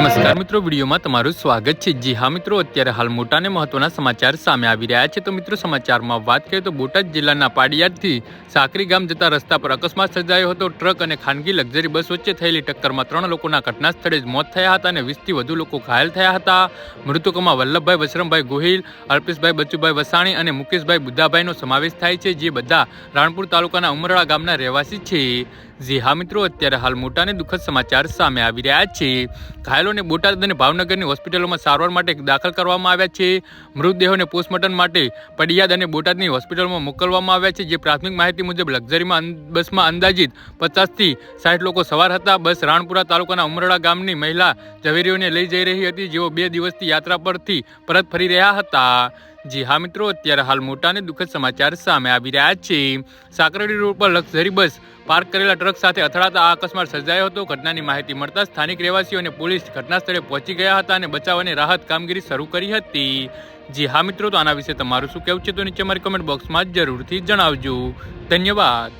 નમસ્કાર મિત્રો, વિડીયોમાં તમારું સ્વાગત છે। જી હા મિત્રો, અત્યારે હાલ મોટા અને મહત્વના સમાચાર સામે આવી રહ્યા છે। તો મિત્રો, સમાચારમાં વાત કરીએ તો બોટાદ જિલ્લાના પાડિયાદથી સાકરી ગામ જતા રસ્તા પર અકસ્માત સર્જાયો હતો। ટ્રક અને ખાનગી લક્ઝરી બસ વચ્ચે થયેલી ટક્કરમાં 3 લોકોના ઘટના સ્થળે જ મોત થયા હતા અને 20થી વધુ લોકો ઘાયલ થયા હતા। મૃતકોમાં વલ્લભભાઈ વશરામભાઈ ગોહિલ, અલ્પેશભાઈ બચુભાઈ વસાણી અને મુકેશભાઈ બુદ્ધાભાઈનો સમાવેશ થાય છે, જે બધા રાણપુર તાલુકાના ઉમરડા ગામના રહેવાસી છે। જી હા મિત્રો, અત્યારે હાલ મોટા અને દુઃખદ સમાચાર સામે આવી રહ્યા છે। ઘાયલોને બોટાદ અને ભાવનગરની હોસ્પિટલોમાં સારવાર માટે દાખલ કરવામાં આવ્યા છે। મૃતદેહોને પોસ્ટમોર્ટમ માટે પડિયાદ અને બોટાદની હોસ્પિટલમાં મોકલવામાં આવ્યા છે। જે પ્રાથમિક માહિતી મુજબ લક્ઝરીમાં બસમાં અંદાજિત 50થી 60 લોકો સવાર હતા। બસ રાણપુરા તાલુકાના ઉમરડા ગામની મહિલા ઝવેરીઓને લઈ જઈ રહી હતી, જેઓ 2 દિવસથી યાત્રા પરથી પરત ફરી રહ્યા હતા। જી હા મિત્રો, અત્યારે હાલ મોટા અને દુઃખદ સમાચાર સામે આવી રહ્યા છે। સાકરડી રોડ પર લક્ઝરી બસ પાર્ક કરેલા ટ્રક સાથે અથડાતા આ અકસ્માત સર્જાયો હતો। ઘટનાની માહિતી મળતા સ્થાનિક રહેવાસીઓ અને પોલીસ ઘટના સ્થળે પહોંચી ગયા હતા અને બચાવ અને રાહત કામગીરી શરૂ કરી હતી। જી હા મિત્રો, તો આના વિશે તમારું શું કહેવું છે તો નીચે મારી કમેન્ટ બોક્સમાં જરૂરથી જણાવજો। ધન્યવાદ।